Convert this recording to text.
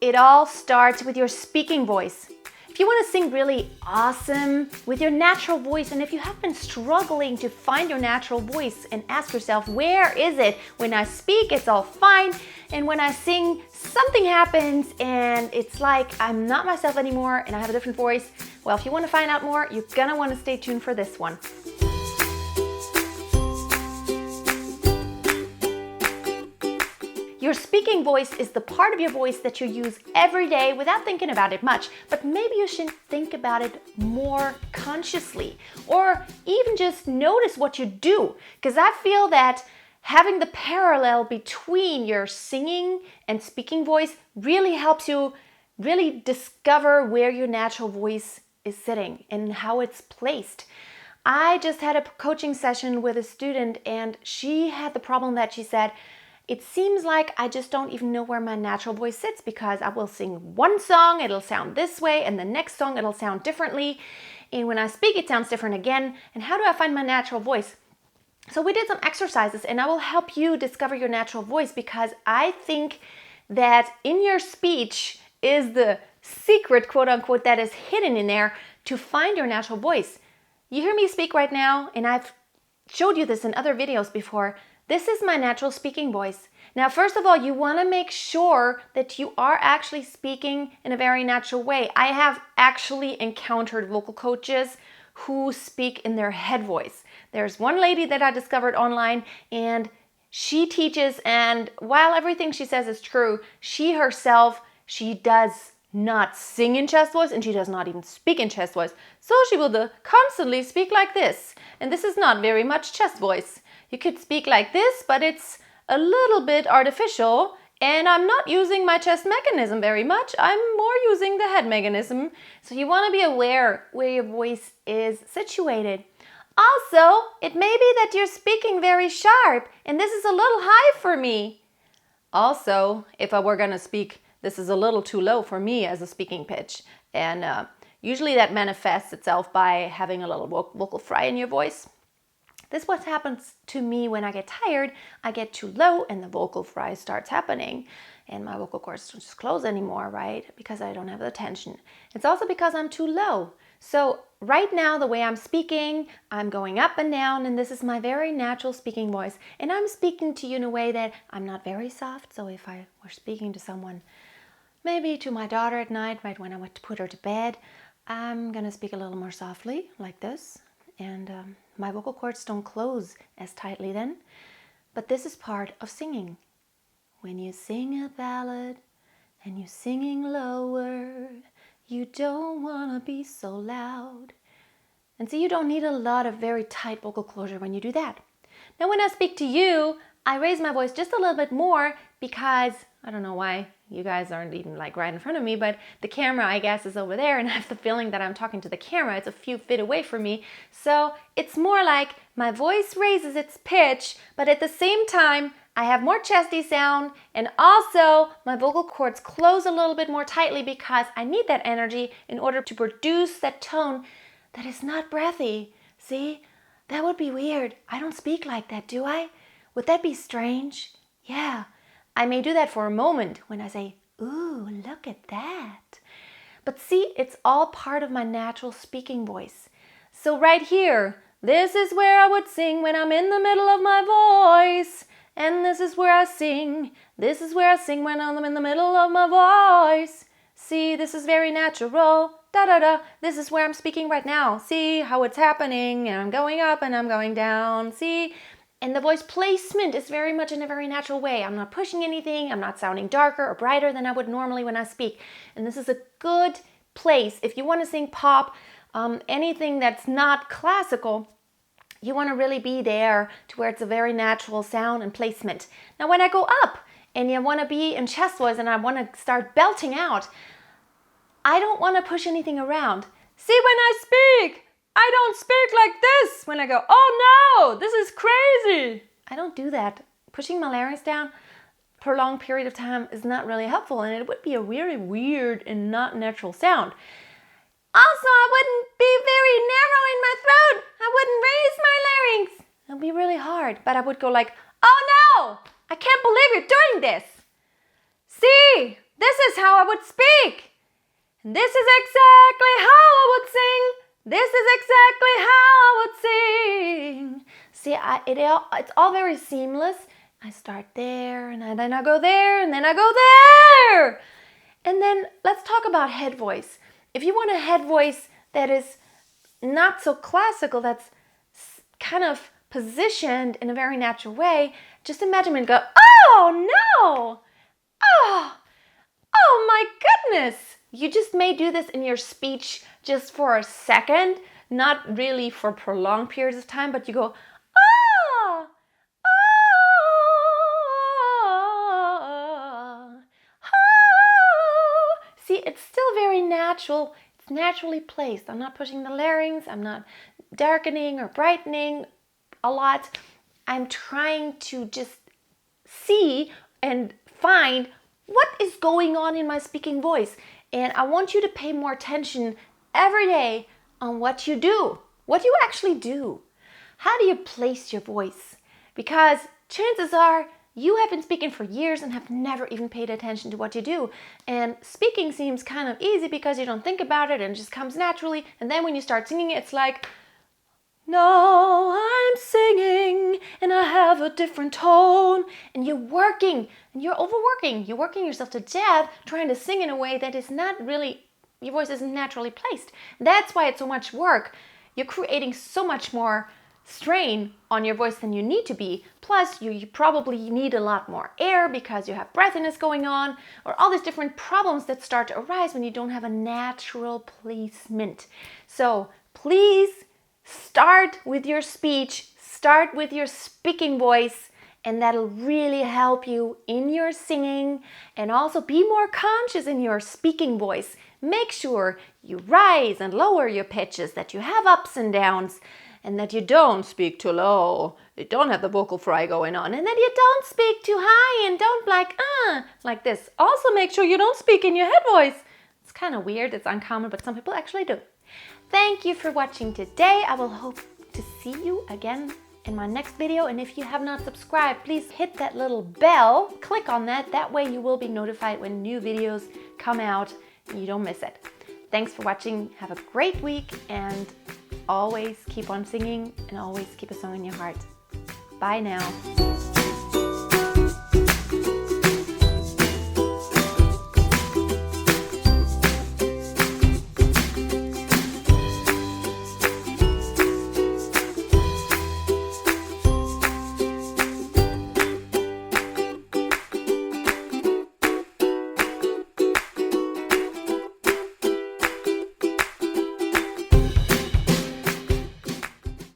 it all starts with your speaking voice. If you want to sing really awesome with your natural voice, and if you have been struggling to find your natural voice and ask yourself, where is it? When I speak, it's all fine. And when I sing, something happens and it's like I'm not myself anymore and I have a different voice. Well, if you want to find out more, you're going to want to stay tuned for this one. Your speaking voice is the part of your voice that you use every day without thinking about it much, but maybe you should think about it more consciously, or even just notice what you do, because I feel that having the parallel between your singing and speaking voice really helps you really discover where your natural voice is sitting and how it's placed. I just had a coaching session with a student and she had the problem that she said, it seems like I just don't even know where my natural voice sits, because I will sing one song, it'll sound this way, and the next song it'll sound differently. And when I speak, it sounds different again. And how do I find my natural voice? So we did some exercises and I will help you discover your natural voice, because I think that in your speech is the secret, quote unquote, that is hidden in there to find your natural voice. You hear me speak right now, and I've showed you this in other videos before. This is my natural speaking voice. Now, first of all, you want to make sure that you are actually speaking in a very natural way. I have actually encountered vocal coaches who speak in their head voice. There's one lady that I discovered online, and she teaches, and while everything she says is true, she herself, she does not sing in chest voice and she does not even speak in chest voice. So she will constantly speak like this. And this is not very much chest voice. You could speak like this, but it's a little bit artificial, and I'm not using my chest mechanism very much. I'm more using the head mechanism. So you want to be aware where your voice is situated. Also, it may be that you're speaking very sharp, and this is a little high for me. Also, if I were going to speak, this is a little too low for me as a speaking pitch. And usually that manifests itself by having a little vocal fry in your voice. This is what happens to me when I get tired. I get too low and the vocal fry starts happening and my vocal cords don't just close anymore, right? Because I don't have the tension. It's also because I'm too low. So right now, the way I'm speaking, I'm going up and down, and this is my very natural speaking voice. And I'm speaking to you in a way that I'm not very soft. So if I were speaking to someone, maybe to my daughter at night, right when I went to put her to bed, I'm going to speak a little more softly like this. And my vocal cords don't close as tightly then. But this is part of singing. When you sing a ballad and you're singing lower, you don't want to be so loud. And so you don't need a lot of very tight vocal closure when you do that. Now when I speak to you, I raise my voice just a little bit more because, I don't know why, you guys aren't even like right in front of me, but the camera, I guess, is over there and I have the feeling that I'm talking to the camera. It's a few feet away from me. So it's more like my voice raises its pitch, but at the same time, I have more chesty sound, and also my vocal cords close a little bit more tightly because I need that energy in order to produce that tone that is not breathy. See, that would be weird. I don't speak like that, do I? Would that be strange? Yeah. I may do that for a moment when I say, ooh, look at that. But see, it's all part of my natural speaking voice. So right here, this is where I would sing when I'm in the middle of my voice. And this is where I sing. This is where I sing when I'm in the middle of my voice. See, this is very natural. Da da da. This is where I'm speaking right now. See how it's happening. And I'm going up and I'm going down. See? And the voice placement is very much in a very natural way. I'm not pushing anything. I'm not sounding darker or brighter than I would normally when I speak. And this is a good place. If you want to sing pop, anything that's not classical, you want to really be there to where it's a very natural sound and placement. Now, when I go up and you want to be in chest voice and I want to start belting out, I don't want to push anything around. See, when I speak, I don't speak like this. When I go, oh no, this is crazy. I don't do that. Pushing my larynx down for a long period of time is not really helpful, and it would be a really weird and not natural sound. Also, I wouldn't be very narrow in my throat. I wouldn't raise my larynx. It would be really hard, but I would go like, oh no, I can't believe you're doing this. See, This is how I would speak. And this is exactly how I would sing. This is exactly how I would sing. See, it's all very seamless. I start there, and then I go there, and then I go there. And then let's talk about head voice. If you want a head voice that is not so classical, that's kind of positioned in a very natural way, just imagine and go, oh no, oh my goodness. You just may do this in your speech just for a second, not really for prolonged periods of time, but you go, oh, oh, oh. See, it's still very natural. It's naturally placed. I'm not pushing the larynx. I'm not darkening or brightening a lot. I'm trying to just see and find what is going on in my speaking voice. And I want you to pay more attention every day on what you do, what you actually do. How do you place your voice? Because chances are you have been speaking for years and have never even paid attention to what you do. And speaking seems kind of easy because you don't think about it and it just comes naturally. And then when you start singing, it's like, no, I'm singing and I have a different tone. And you're working and you're overworking. You're working yourself to death trying to sing in a way that is not really, your voice isn't naturally placed. That's why it's so much work. You're creating so much more strain on your voice than you need to be. Plus, you probably need a lot more air because you have breathiness going on, or all these different problems that start to arise when you don't have a natural placement. So please, start with your speech, start with your speaking voice, and that'll really help you in your singing, and also be more conscious in your speaking voice. Make sure you rise and lower your pitches, that you have ups and downs, and that you don't speak too low, you don't have the vocal fry going on, and that you don't speak too high and don't like this. Also make sure you don't speak in your head voice. It's kind of weird, it's uncommon, but some people actually do. Thank you for watching today. I will hope to see you again in my next video. And if you have not subscribed, please hit that little bell. Click on that. That way you will be notified when new videos come out and you don't miss it. Thanks for watching. Have a great week and always keep on singing and always keep a song in your heart. Bye now.